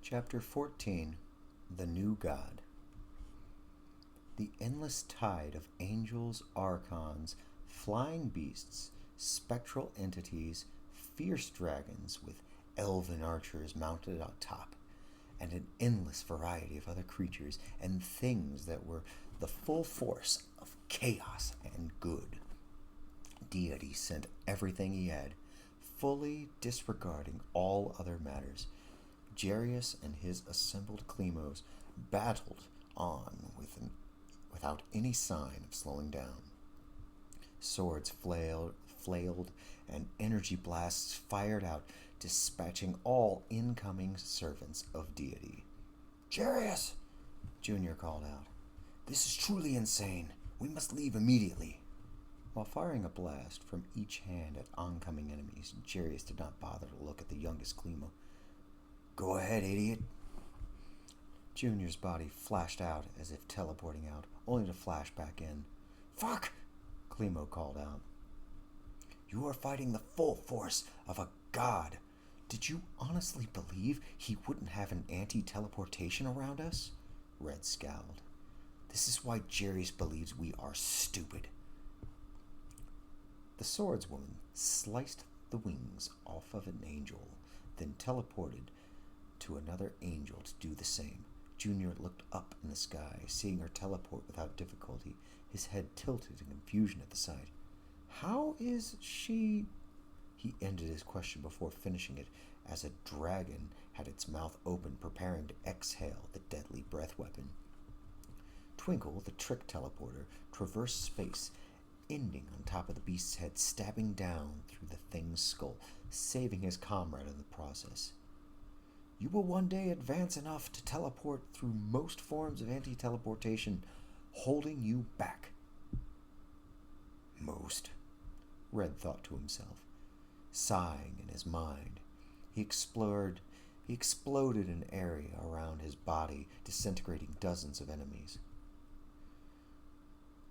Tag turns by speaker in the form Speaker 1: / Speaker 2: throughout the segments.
Speaker 1: Chapter 14 The New God. The endless tide of angels, archons, flying beasts, spectral entities, fierce dragons with elven archers mounted on top, and an endless variety of other creatures and things that were the full force of chaos and good. Deity sent everything he had, fully disregarding all other matters. Jarius and his assembled Climos battled on without any sign of slowing down. Swords flailed, and energy blasts fired out, dispatching all incoming servants of Deity. "Jarius!" Junior called out. "This is truly insane. We must leave immediately." While firing a blast from each hand at oncoming enemies, Jarius did not bother to look at the youngest Climo. "Go ahead, idiot." Junior's body flashed out as if teleporting out, only to flash back in. "Fuck!" Climo called out. "You are fighting the full force of a god. Did you honestly believe he wouldn't have an anti-teleportation around us?" Red scowled. "This is why Jarius believes we are stupid." The swordswoman sliced the wings off of an angel, then teleported to another angel to do the same. Junior looked up in the sky, seeing her teleport without difficulty, his head tilted in confusion at the sight. "How is she—" He ended his question before finishing it, as a dragon had its mouth open, preparing to exhale the deadly breath weapon. Twinkle, the trick teleporter, traversed space, ending on top of the beast's head, stabbing down through the thing's skull, saving his comrade in the process. "You will one day advance enough to teleport through most forms of anti-teleportation, holding you back." "Most," Red thought to himself. Sighing in his mind, he exploded an area around his body, disintegrating dozens of enemies.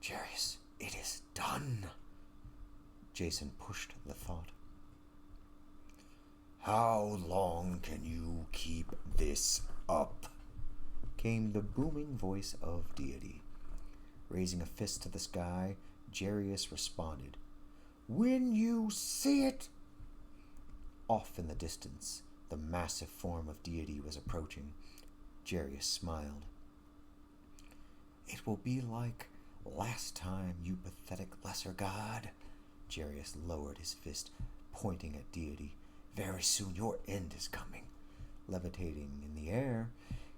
Speaker 1: "Jarius, it is done," Jason pushed the thought. "How long can you keep this up?" came the booming voice of Deity. Raising a fist to the sky, Jarius responded, "When you see it!" Off in the distance, the massive form of Deity was approaching. Jarius smiled. "It will be like last time, you pathetic lesser god." Jarius lowered his fist, pointing at Deity. "Very soon your end is coming." Levitating in the air,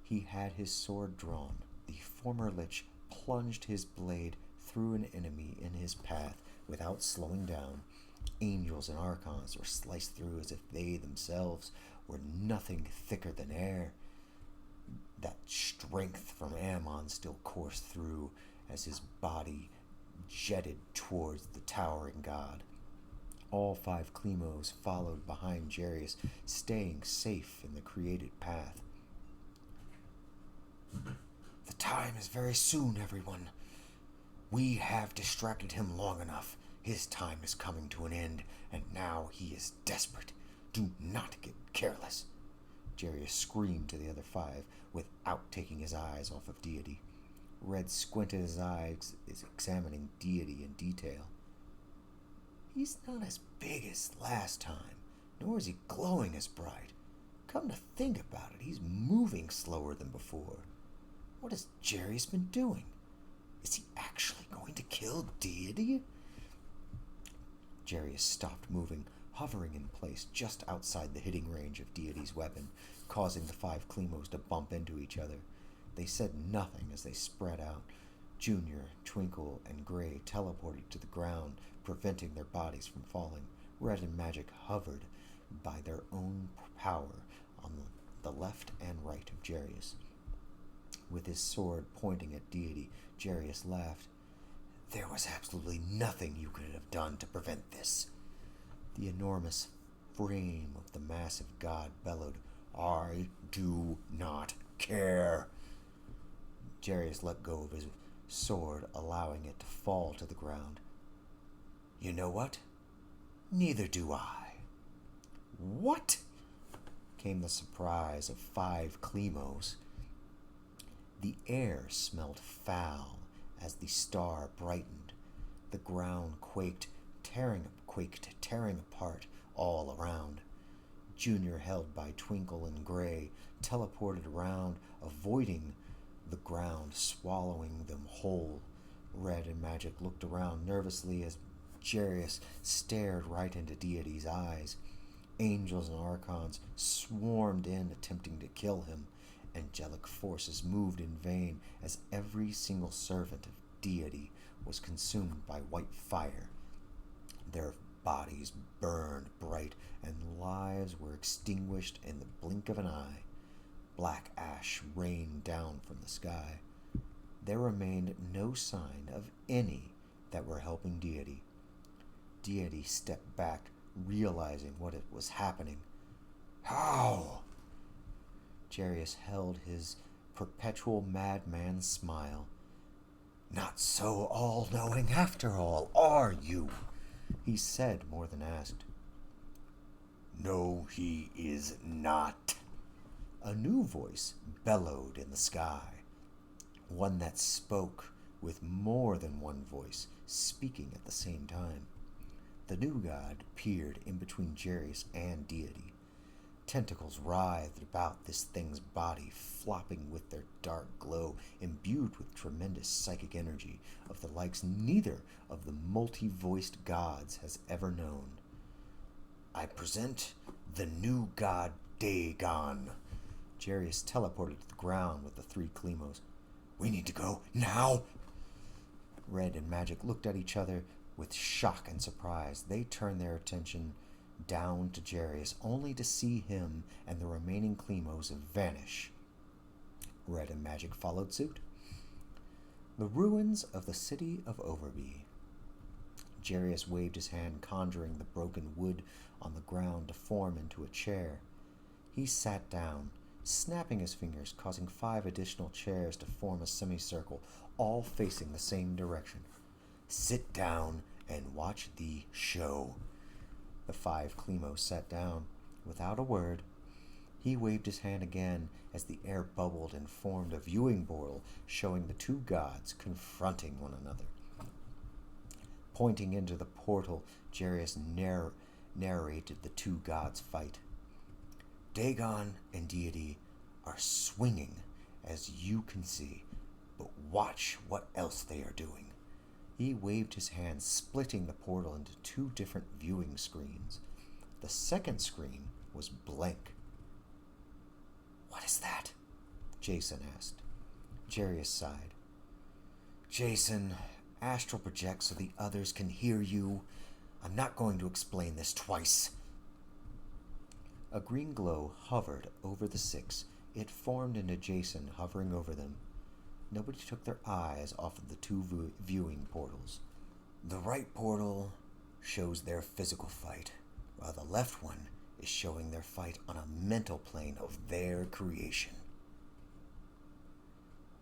Speaker 1: he had his sword drawn. The former lich plunged his blade through an enemy in his path without slowing down. Angels and archons were sliced through as if they themselves were nothing thicker than air. That strength from Ammon still coursed through as his body jetted towards the towering god. All 5 Climos followed behind Jarius, staying safe in the created path. "The time is very soon, everyone. We have distracted him long enough. His time is coming to an end, and now he is desperate. Do not get careless." Jarius screamed to the other 5 without taking his eyes off of Deity. Red squinted his eyes, examining Deity in detail. "He's not as big as last time, nor is he glowing as bright. Come to think about it, he's moving slower than before. What has Jarius been doing? Is he actually going to kill Deity?" Jarius stopped moving, hovering in place just outside the hitting range of Deity's weapon, causing the 5 Climos to bump into each other. They said nothing as they spread out. Junior, Twinkle, and Gray teleported to the ground, preventing their bodies from falling. Red and Magic hovered by their own power on the left and right of Jarius. With his sword pointing at Deity, Jarius laughed. "There was absolutely nothing you could have done to prevent this." The enormous frame of the massive god bellowed, "I do not care." Jarius let go of his sword, allowing it to fall to the ground. "You know what? Neither do I." "What?" came the surprise of 5 Climos. The air smelled foul as the star brightened. The ground quaked, tearing apart all around. Junior, held by Twinkle and Gray, teleported around, avoiding the ground swallowing them whole. Red and Magic looked around nervously as Jarius stared right into Deity's eyes. Angels and Archons swarmed in, attempting to kill him. Angelic forces moved in vain, as every single servant of Deity was consumed by white fire. Their bodies burned bright, and lives were extinguished in the blink of an eye. Black ash rained down from the sky. There remained no sign of any that were helping Deity. Deity stepped back, realizing what was happening. How? Jarius held his perpetual madman smile. Not so all-knowing after all, are you? He said more than asked. No, he is not. A new voice bellowed in the sky, one that spoke with more than one voice, speaking at the same time. The new god peered in between Jarius and Deity. Tentacles writhed about this thing's body, flopping with their dark glow, imbued with tremendous psychic energy of the likes neither of the multi-voiced gods has ever known. I present the new god Dagon. Jarius teleported to the ground with the 3 Climos. We need to go now. Red and Magic looked at each other with shock and surprise. They turned their attention down to Jarius, only to see him and the remaining Climos vanish. Red and Magic followed suit. The ruins of the city of Overby. Jarius waved his hand, conjuring the broken wood on the ground to form into a chair. He sat down, snapping his fingers, causing 5 additional chairs to form a semicircle, all facing the same direction. Sit down and watch the show. The 5 Climos sat down. Without a word, he waved his hand again as the air bubbled and formed a viewing portal showing the 2 gods confronting one another. Pointing into the portal, Jarius narrated the 2 gods' fight. Dagon and Deity are swinging, as you can see, but watch what else they are doing. He waved his hand, splitting the portal into 2 different viewing screens. The second screen was blank. What is that? Jason asked. Jarius sighed. Jason, astral project so the others can hear you. I'm not going to explain this twice. A green glow hovered over the 6. It formed into Jason, hovering over them. Nobody took their eyes off of the 2 viewing portals. The right portal shows their physical fight, while the left one is showing their fight on a mental plane of their creation.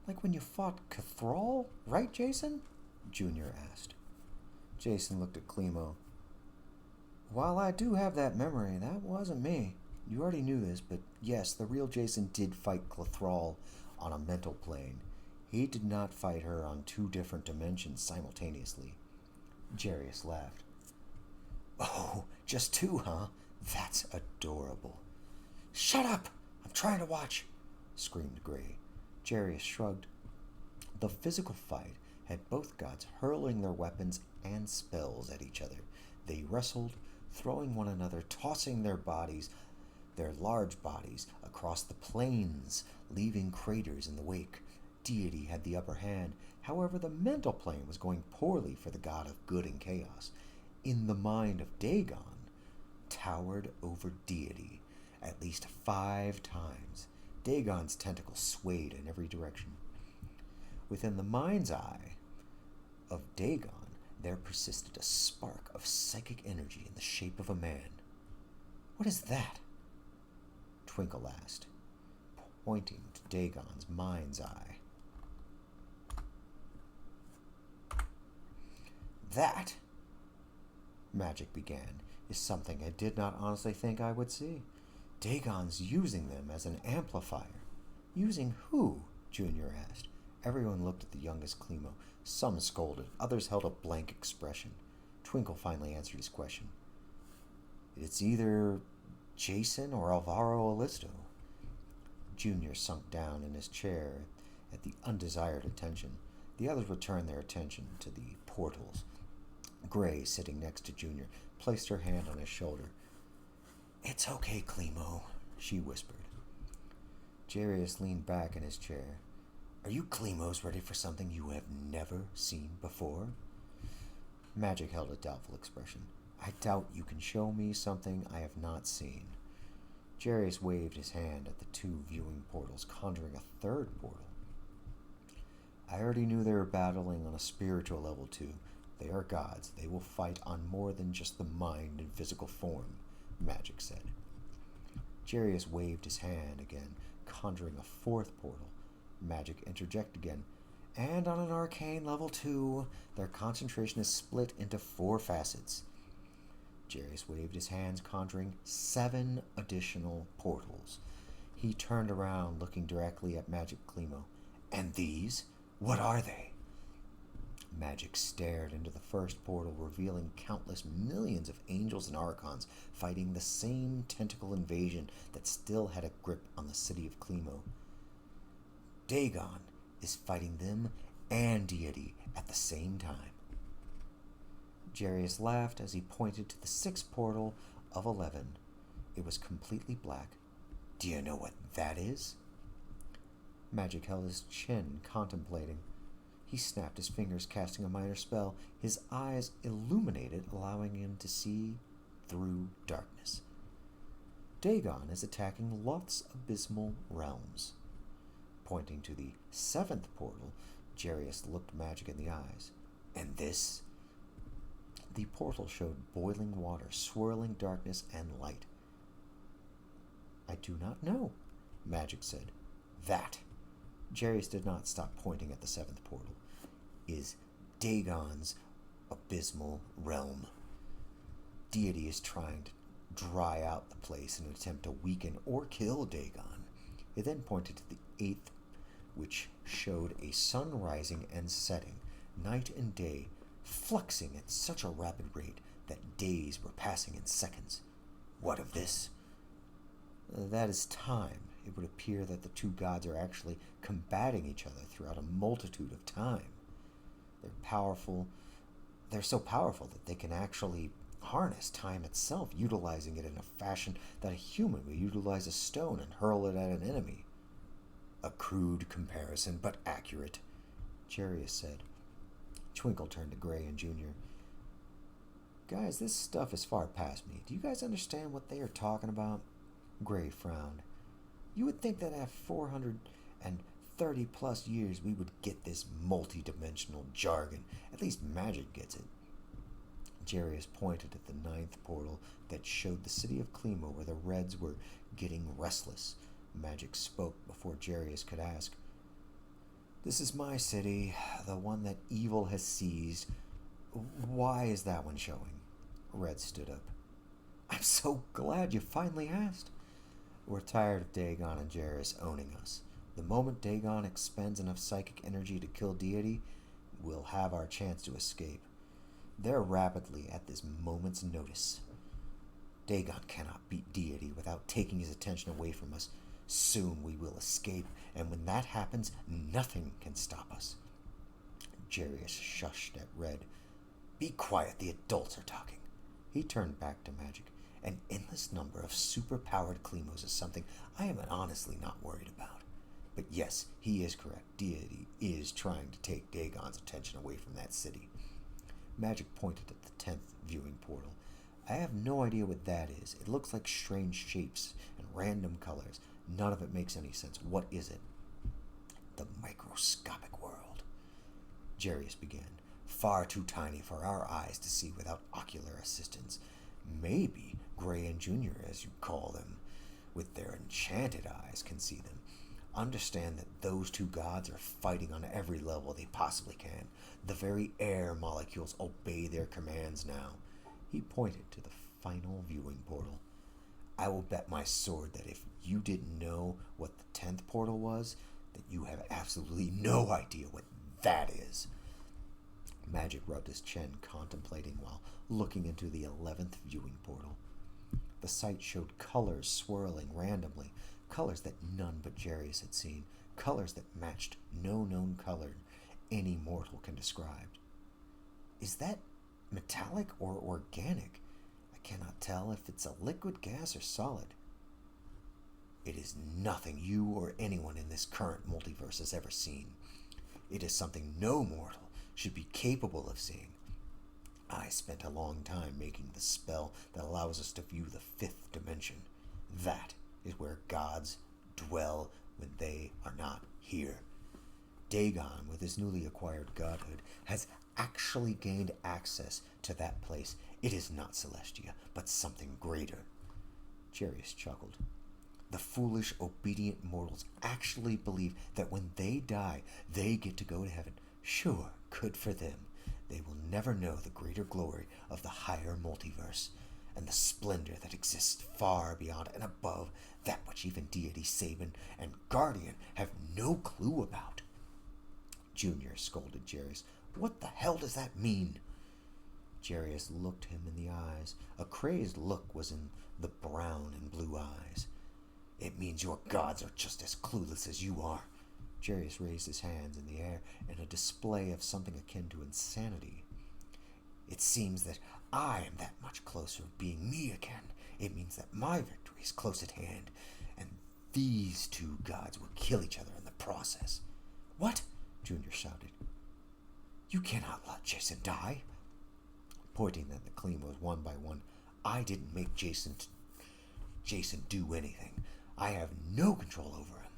Speaker 1: Like when you fought Cathral, right, Jason? Junior asked. Jason looked at Climo. While I do have that memory, that wasn't me. You already knew this, but yes, the real Jason did fight Cathral on a mental plane. He did not fight her on 2 different dimensions simultaneously. Jarius laughed. Oh, just 2, huh? That's adorable. Shut up! I'm trying to watch, screamed Gray. Jarius shrugged. The physical fight had both gods hurling their weapons and spells at each other. They wrestled, throwing one another, tossing their large bodies, across the plains, leaving craters in the wake. Deity had the upper hand. However, the mental plane was going poorly for the god of good and chaos. In the mind of Dagon, towered over Deity at least 5 times. Dagon's tentacles swayed in every direction. Within the mind's eye of Dagon, there persisted a spark of psychic energy in the shape of a man. What is that? Twinkle asked, pointing to Dagon's mind's eye. That, Magic began, is something I did not honestly think I would see. Dagon's using them as an amplifier. Using who? Junior asked. Everyone looked at the youngest Climo. Some scolded, others held a blank expression. Twinkle finally answered his question. It's either Jason or Alvaro Alisto. Junior sunk down in his chair at the undesired attention. The others returned their attention to the portals. Gray, sitting next to Junior, placed her hand on his shoulder. It's okay, Climo, she whispered. Jarius leaned back in his chair. Are you Climos ready for something you have never seen before? Magic held a doubtful expression. I doubt you can show me something I have not seen. Jarius waved his hand at the two viewing portals, conjuring a third portal. I already knew they were battling on a spiritual level too. They are gods. They will fight on more than just the mind and physical form, Magic said. Jarius waved his hand again, conjuring a fourth portal. Magic interjected again. And on an arcane level 2, their concentration is split into 4 facets. Jarius waved his hands, conjuring 7 additional portals. He turned around, looking directly at Magic Climo. And these? What are they? Magic stared into the first portal, revealing countless millions of angels and archons fighting the same tentacle invasion that still had a grip on the city of Climo. Dagon is fighting them and Deity at the same time. Jarius laughed as he pointed to the 6th portal of 11. It was completely black. Do you know what that is? Magic held his chin, contemplating. He snapped his fingers, casting a minor spell. His eyes illuminated, allowing him to see through darkness. Dagon is attacking Loth's abysmal realms. Pointing to the 7th portal, Jarius looked Magic in the eyes. And this? The portal showed boiling water, swirling darkness, and light. I do not know, Magic said. That, Jarius did not stop pointing at the 7th portal, is Dagon's abysmal realm. Deity is trying to dry out the place in an attempt to weaken or kill Dagon. It then pointed to the 8th, which showed a sun rising and setting, night and day, fluxing at such a rapid rate that days were passing in seconds. What of this? That is time. It would appear that the two gods are actually combating each other throughout a multitude of time. They're so powerful that they can actually harness time itself, utilizing it in a fashion that a human would utilize a stone and hurl it at an enemy. A crude comparison, but accurate, Jarius said. Twinkle turned to Gray and Junior. Guys, this stuff is far past me. Do you guys understand what they are talking about? Gray frowned. You would think that after 430 plus years we would get this multi-dimensional jargon. At least Magic gets it. Jarius pointed at the 9th portal that showed the city of Climo, where the Reds were getting restless. Magic spoke before Jarius could ask. This is my city, the one that evil has seized. Why is that one showing? Red stood up. I'm so glad you finally asked. We're tired of Dagon and Jarius owning us. The moment Dagon expends enough psychic energy to kill Deity, we'll have our chance to escape. They're rapidly at this moment's notice. Dagon cannot beat Deity without taking his attention away from us. Soon we will escape, and when that happens, nothing can stop us. Jarius shushed at Red. Be quiet, the adults are talking. He turned back to Magic. An endless number of super-powered Climos is something I am honestly not worried about. But yes, he is correct. Deity is trying to take Dagon's attention away from that city. Magic pointed at the 10th viewing portal. I have no idea what that is. It looks like strange shapes and random colors. None of it makes any sense. What is it? The microscopic world, Jarius began. Far too tiny for our eyes to see without ocular assistance. Maybe Gray and Junior, as you call them, with their enchanted eyes, can see them. Understand that those two gods are fighting on every level they possibly can. The very air molecules obey their commands now. He pointed to the final viewing portal. I will bet my sword that if you didn't know what the 10th portal was, that you have absolutely no idea what that is. Magic rubbed his chin, contemplating while looking into the 11th viewing portal. The sight showed colors swirling randomly, colors that none but Jarius had seen, colors that matched no known color any mortal can describe. Is that metallic or organic? I cannot tell if it's a liquid, gas, or solid. It is nothing you or anyone in this current multiverse has ever seen. It is something no mortal should be capable of seeing. I spent a long time making the spell that allows us to view the 5th dimension. That is where gods dwell when they are not here. Dagon, with his newly acquired godhood, has actually gained access to that place. It is not Celestia, but something greater. Jarius chuckled. The foolish, obedient mortals actually believe that when they die, they get to go to heaven. Sure, good for them. They will never know the greater glory of the higher multiverse, and the splendor that exists far beyond and above that which even Deity, Sabin, and Guardian have no clue about. Junior scolded Jarius. What the hell does that mean? Jarius looked him in the eyes. A crazed look was in the brown and blue eyes. It means your gods are just as clueless as you are. Jarius raised his hands in the air in a display of something akin to insanity. It seems that I am that much closer of being me again. It means that my victory is close at hand, and these two gods will kill each other in the process. What? Junior shouted. You cannot let Jason die. Pointing at the claymores one by one, I didn't make Jason do anything. I have no control over him.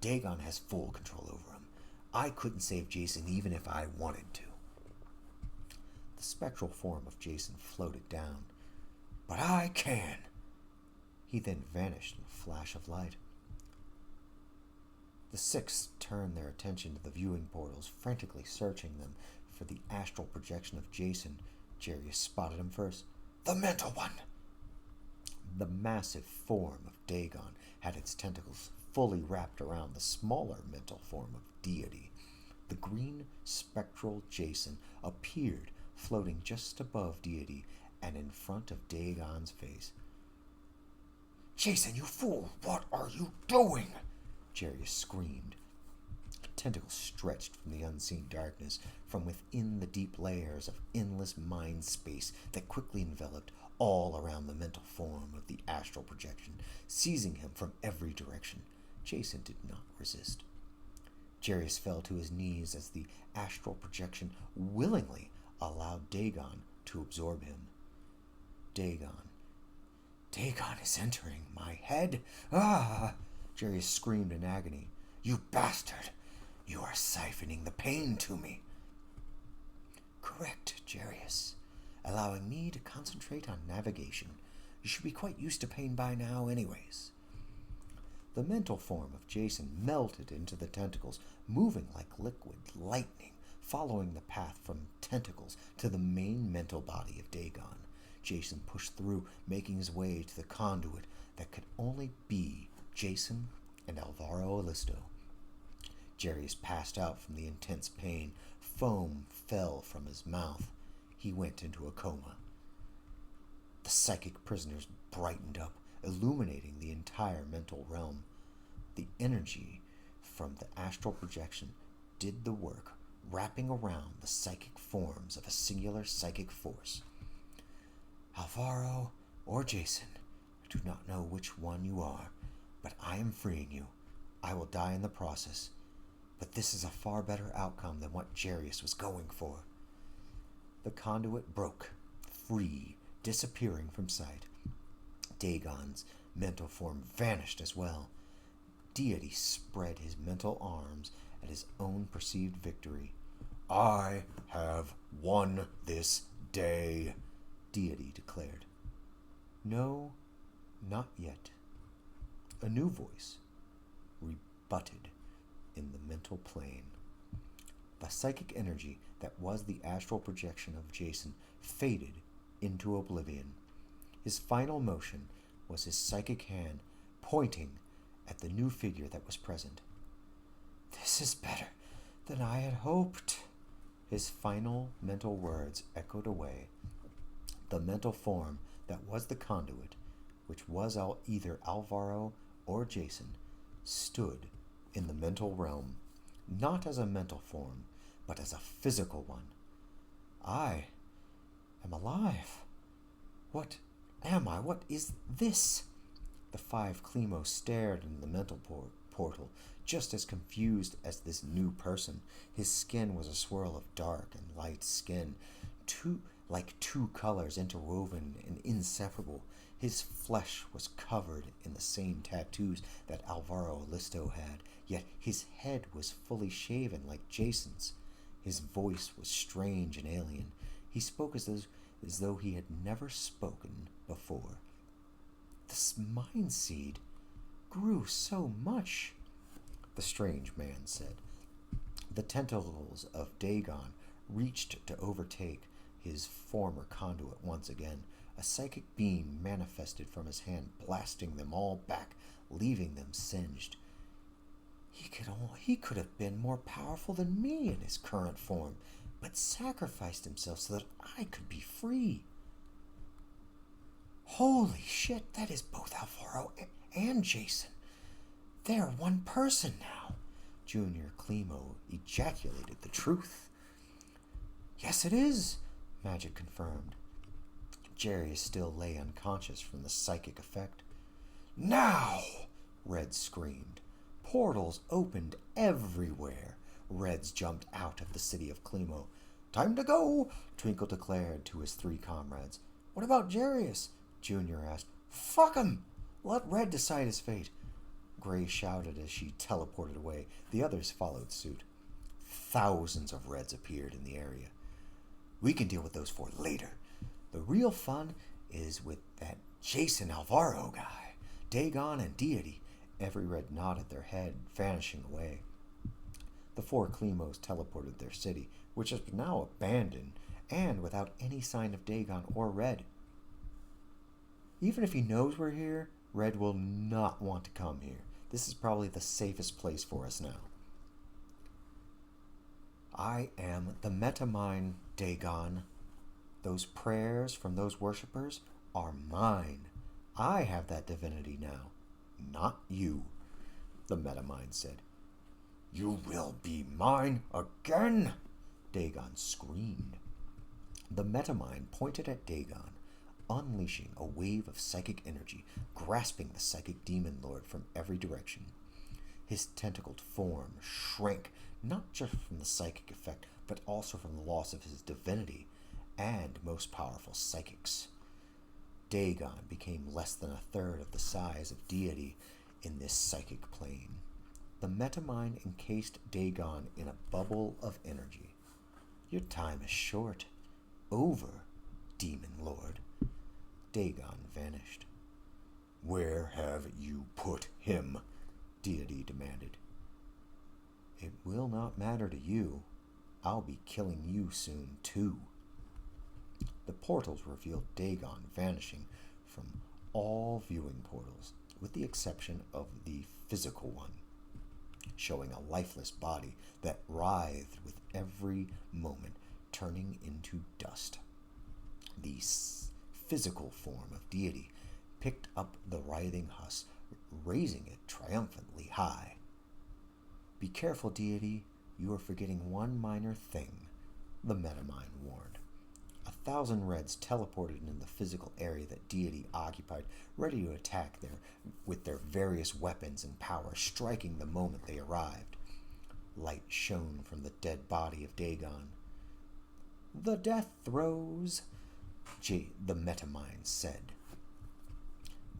Speaker 1: Dagon has full control over him. I couldn't save Jason even if I wanted to. The spectral form of Jason floated down. But I can. He then vanished in a flash of light. The 6 turned their attention to the viewing portals, frantically searching them for the astral projection of Jason. Jarius spotted him first. The mental one! The massive form of Dagon had its tentacles fully wrapped around the smaller mental form of Deity. The green spectral Jason appeared, floating just above Deity and in front of Dagon's face. Jason, you fool! What are you doing? Jarius screamed. Tentacles stretched from the unseen darkness, from within the deep layers of endless mind space that quickly enveloped all around the mental form of the astral projection, seizing him from every direction. Jason did not resist. Jarius fell to his knees as the astral projection willingly allowed Dagon to absorb him. Dagon is entering my head. Ah! Jarius screamed in agony. You bastard! You are siphoning the pain to me. Correct, Jarius. Allowing me to concentrate on navigation. You should be quite used to pain by now anyways. The mental form of Jason melted into the tentacles, moving like liquid lightning, following the path from tentacles to the main mental body of Dagon. Jason pushed through, making his way to the conduit that could only be Jason and Alvaro Alisto. Jarius passed out from the intense pain. Foam fell from his mouth. He went into a coma. The psychic prisoners brightened up, illuminating the entire mental realm. The energy from the astral projection did the work, wrapping around the psychic forms of a singular psychic force. Alvaro or Jason, I do not know which one you are, but I am freeing you. I will die in the process, but this is a far better outcome than what Jarius was going for. The conduit broke, free, disappearing from sight. Dagon's mental form vanished as well. Deity spread his mental arms at his own perceived victory. I have won this day, Deity declared. No, not yet. A new voice rebutted in the mental plane. The psychic energy that was the astral projection of Jason faded into oblivion. His final motion was his psychic hand pointing at the new figure that was present. "This is better than I had hoped." His final mental words echoed away. The mental form that was the conduit, which was either Alvaro or Jason, stood in the mental realm, not as a mental form, but as a physical one. "I am alive. What am I? What is this?" The five Klimo stared in the mental portal, just as confused as this new person. His skin was a swirl of dark and light skin, like two colors interwoven and inseparable. His flesh was covered in the same tattoos that Alvaro Listo had, yet his head was fully shaven like Jason's. His voice was strange and alien. He spoke as though he had never spoken before. "This mind seed grew so much," the strange man said. The tentacles of Dagon reached to overtake his former conduit once again. A psychic beam manifested from his hand, blasting them all back, leaving them singed. He could have been more powerful than me in his current form, but sacrificed himself so that I could be free. "Holy shit, that is both Alvaro and Jason. They're one person now." Junior Klimo ejaculated the truth. "Yes, it is," Magic confirmed. Jarius still lay unconscious from the psychic effect. "Now!" Red screamed. Portals opened everywhere. Reds jumped out of the city of Klimo. "Time to go," Twinkle declared to his three comrades. "What about Jarius?" Junior asked. "Fuck him! Let Red decide his fate," Gray shouted as she teleported away. The others followed suit. Thousands of Reds appeared in the area. "We can deal with those four later. The real fun is with that Jason Alvaro guy. Dagon and Deity." Every Red nodded their head, vanishing away. The four Klimos teleported their city, which is now abandoned, and without any sign of Dagon or Red. Even if he knows we're here, Red will not want to come here. This is probably the safest place for us now. "I am the Metamind, Dagon. Those prayers from those worshippers are mine. I have that divinity now, not you," the Metamind said. "You will be mine again," Dagon screamed. The Metamind pointed at Dagon, unleashing a wave of psychic energy, grasping the psychic demon lord from every direction. His tentacled form shrank, not just from the psychic effect, but also from the loss of his divinity and most powerful psychics. Dagon became less than a third of the size of Deity in this psychic plane. The Metamind encased Dagon in a bubble of energy. "Your time is short. Over, Demon Lord." Dagon vanished. "Where have you put him?" Deity demanded. "It will not matter to you. I'll be killing you soon, too." The portals revealed Dagon vanishing from all viewing portals, with the exception of the physical one, showing a lifeless body that writhed with every moment, turning into dust. The physical form of Deity picked up the writhing husk, raising it triumphantly high. "Be careful, Deity. You are forgetting one minor thing," the Metamind warned. 1,000 Reds teleported in the physical area that Deity occupied, ready to attack with their various weapons and power, striking the moment they arrived. Light shone from the dead body of Dagon. "The death throes," the Metamind said.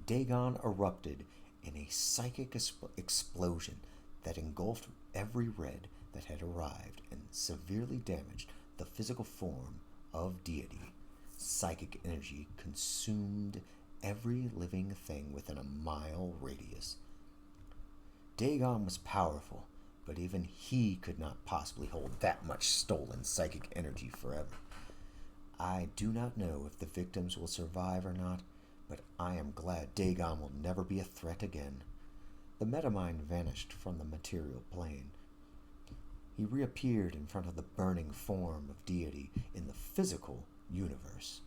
Speaker 1: Dagon erupted in a psychic explosion that engulfed every Red that had arrived and severely damaged the physical form of Deity. Psychic energy consumed every living thing within a mile radius. Dagon was powerful, but even he could not possibly hold that much stolen psychic energy forever. I do not know if the victims will survive or not, but I am glad Dagon will never be a threat again. The metamind vanished from the material plane. He reappeared in front of the burning form of deity in the physical universe.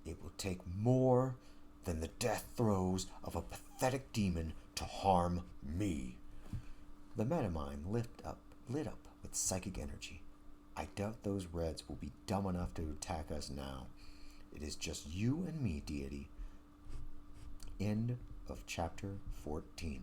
Speaker 1: It will take more than the death throes of a pathetic demon to harm me. The metamind lit up with psychic energy. I doubt those Reds will be dumb enough to attack us now. It is just you and me, deity. End of chapter 14.